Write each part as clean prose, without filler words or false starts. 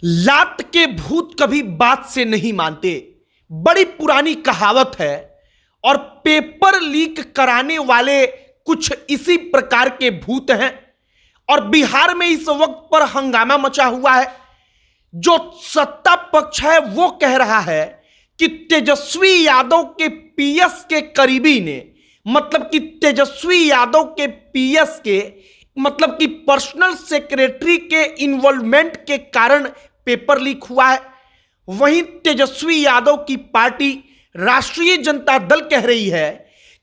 लात के भूत कभी बात से नहीं मानते, बड़ी पुरानी कहावत है। और पेपर लीक कराने वाले कुछ इसी प्रकार के भूत हैं। और बिहार में इस वक्त पर हंगामा मचा हुआ है। जो सत्ता पक्ष है वो कह रहा है कि तेजस्वी यादव के पीएस के करीबी ने, मतलब कि तेजस्वी यादव के पीएस के, मतलब कि पर्सनल सेक्रेटरी के इन्वॉल्वमेंट के कारण पेपर लीक हुआ है। वहीं तेजस्वी यादव की पार्टी राष्ट्रीय जनता दल कह रही है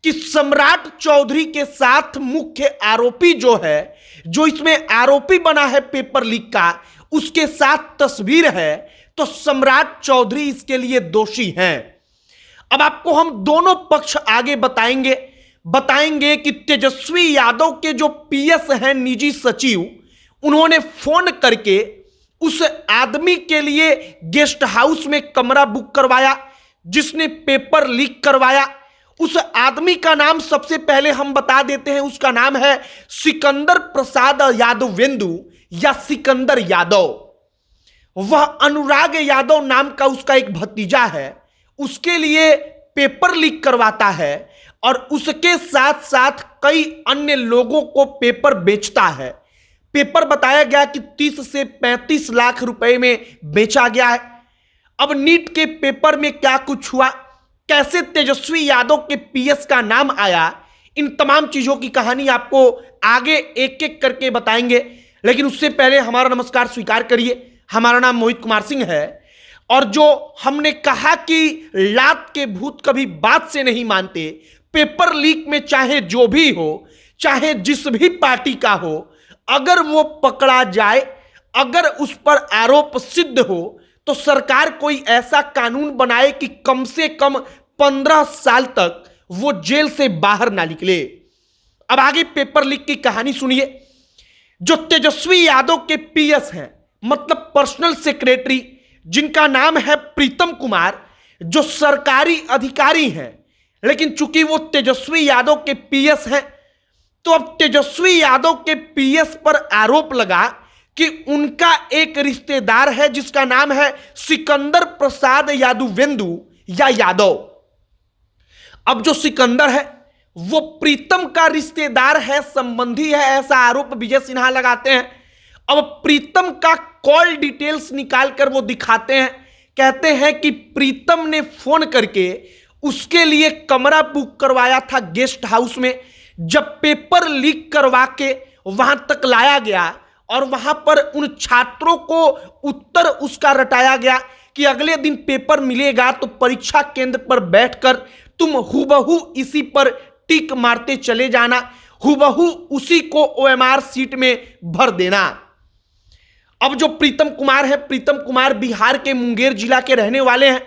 कि सम्राट चौधरी के साथ मुख्य आरोपी जो है, जो इसमें आरोपी बना है पेपर लीक का, उसके साथ तस्वीर है, तो सम्राट चौधरी इसके लिए दोषी हैं। अब आपको हम दोनों पक्ष आगे बताएंगे कि तेजस्वी यादव के जो पीएस हैं, निजी सचिव, उन्होंने फोन करके उस आदमी के लिए गेस्ट हाउस में कमरा बुक करवाया जिसने पेपर लीक करवाया। उस आदमी का नाम सबसे पहले हम बता देते हैं, उसका नाम है सिकंदर प्रसाद यादवेंदु या सिकंदर यादव। वह अनुराग यादव नाम का उसका एक भतीजा है, उसके लिए पेपर लीक करवाता है और उसके साथ साथ कई अन्य लोगों को पेपर बेचता है। पेपर बताया गया कि 30 से 35 लाख रुपए में बेचा गया है। अब नीट के पेपर में क्या कुछ हुआ, कैसे तेजस्वी यादव के पीएस का नाम आया, इन तमाम चीजों की कहानी आपको आगे एक एक करके बताएंगे। लेकिन उससे पहले हमारा नमस्कार स्वीकार करिए। हमारा नाम मोहित कुमार सिंह है और जो हमने कहा कि लात के भूत कभी बात से नहीं मानते, पेपर लीक में चाहे जो भी हो, चाहे जिस भी पार्टी का हो, अगर वो पकड़ा जाए, अगर उस पर आरोप सिद्ध हो, तो सरकार कोई ऐसा कानून बनाए कि कम से कम 15 साल तक वो जेल से बाहर ना निकले। अब आगे पेपर लीक की कहानी सुनिए। जो तेजस्वी यादव के पीएस हैं, मतलब पर्सनल सेक्रेटरी, जिनका नाम है प्रीतम कुमार, जो सरकारी अधिकारी हैं, लेकिन चूंकि वो तेजस्वी यादव के पीएस हैं, तो अब तेजस्वी यादव के पीएस पर आरोप लगा कि उनका एक रिश्तेदार है जिसका नाम है सिकंदर प्रसाद यादवेंदु या यादव। अब जो सिकंदर है वो प्रीतम का रिश्तेदार है, संबंधी है, ऐसा आरोप विजय सिन्हा लगाते हैं। अब प्रीतम का कॉल डिटेल्स निकालकर वो दिखाते हैं, कहते हैं कि प्रीतम ने फोन करके उसके लिए कमरा बुक करवाया था गेस्ट हाउस में। जब पेपर लीक करवा के वहां तक लाया गया और वहां पर उन छात्रों को उत्तर उसका रटाया गया कि अगले दिन पेपर मिलेगा तो परीक्षा केंद्र पर बैठकर तुम हुबहू इसी पर टिक मारते चले जाना, हुबहू उसी को ओएमआर सीट में भर देना। अब जो प्रीतम कुमार है, प्रीतम कुमार बिहार के मुंगेर जिला के रहने वाले हैं।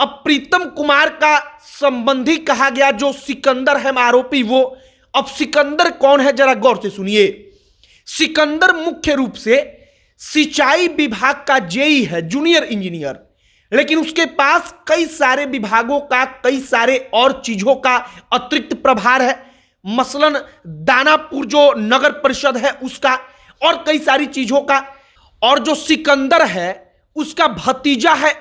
अब प्रीतम कुमार का संबंधी कहा गया जो सिकंदर है आरोपी, वो। अब सिकंदर कौन है जरा गौर से सुनिए। सिकंदर मुख्य रूप से सिंचाई विभाग का जेई है, जूनियर इंजीनियर, लेकिन उसके पास कई सारे विभागों का, कई सारे और चीजों का अतिरिक्त प्रभार है। मसलन दानापुर जो नगर परिषद है उसका, और कई सारी चीजों का। और जो सिकंदर है उसका भतीजा है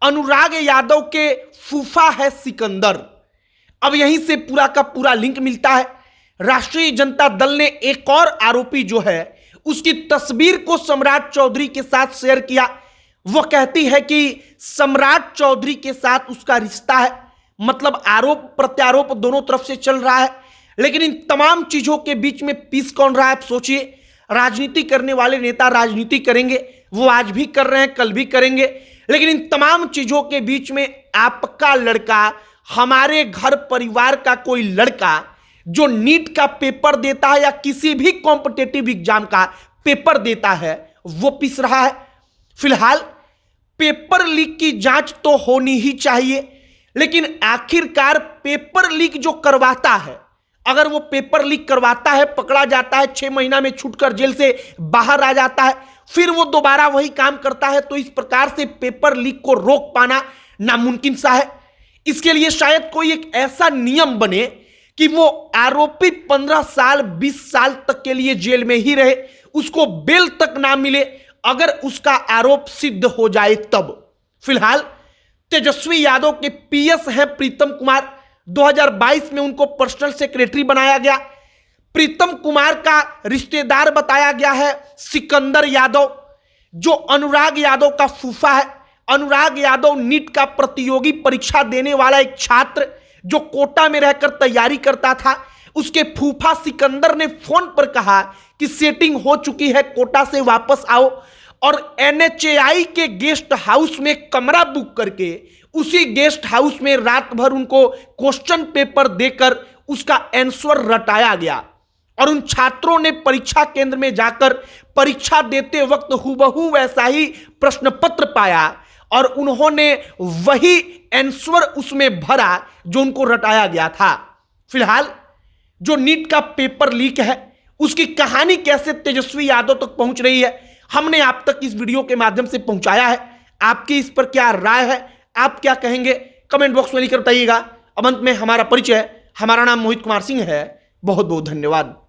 अनुराग यादव के फूफा है सिकंदर। अब यहीं से पूरा का पूरा लिंक मिलता है। राष्ट्रीय जनता दल ने एक और आरोपी जो है उसकी तस्वीर को सम्राट चौधरी के साथ शेयर किया। वो कहती है कि सम्राट चौधरी के साथ उसका रिश्ता है, मतलब आरोप प्रत्यारोप दोनों तरफ से चल रहा है। लेकिन इन तमाम चीजों के बीच में पीस कौन रहा है, आप सोचिए। राजनीति करने वाले नेता राजनीति करेंगे, वो आज भी कर रहे हैं, कल भी करेंगे, लेकिन इन तमाम चीजों के बीच में आपका लड़का, हमारे घर परिवार का कोई लड़का जो नीट का पेपर देता है या किसी भी कॉम्पिटिटिव एग्जाम का पेपर देता है, वो पिस रहा है। फिलहाल पेपर लीक की जांच तो होनी ही चाहिए, लेकिन आखिरकार पेपर लीक जो करवाता है, अगर वो पेपर लीक करवाता है, पकड़ा जाता है, 6 महीना में छूटकर जेल से बाहर आ जाता है, फिर वो दोबारा वही काम करता है, तो इस प्रकार से पेपर लीक को रोक पाना नामुमकिन सा है। इसके लिए शायद कोई एक ऐसा नियम बने कि वो आरोपी 15 साल 20 साल तक के लिए जेल में ही रहे, उसको बेल तक ना मिले अगर उसका आरोप सिद्ध हो जाए तब। फिलहाल तेजस्वी यादव के पीएस हैं प्रीतम कुमार, 2022 में उनको पर्सनल सेक्रेटरी बनाया गया। प्रीतम कुमार का रिश्तेदार बताया गया है सिकंदर यादव, जो अनुराग यादव का फूफा है। अनुराग यादव नीट का प्रतियोगी परीक्षा देने वाला एक छात्र जो कोटा में रहकर तैयारी करता था। उसके फूफा सिकंदर ने फोन पर कहा कि सेटिंग हो चुकी है, कोटा से वापस आओ, और एनएचएआई के गेस्ट हाउस में कमरा बुक करके उसी गेस्ट हाउस में रात भर उनको क्वेश्चन पेपर देकर उसका आंसर रटाया गया। और उन छात्रों ने परीक्षा केंद्र में जाकर परीक्षा देते वक्त हूबहू वैसा ही प्रश्न पत्र पाया और उन्होंने वही आंसर उसमें भरा जो उनको रटाया गया था। फिलहाल जो नीट का पेपर लीक है उसकी कहानी कैसे तेजस्वी यादव तक पहुंच रही है, हमने आप तक इस वीडियो के माध्यम से पहुंचाया है। आपकी इस पर क्या राय है, आप क्या कहेंगे, कमेंट बॉक्स में लिखकर बताइएगा। अब अंत में हमारा परिचय, हमारा नाम मोहित कुमार सिंह है। बहुत बहुत धन्यवाद।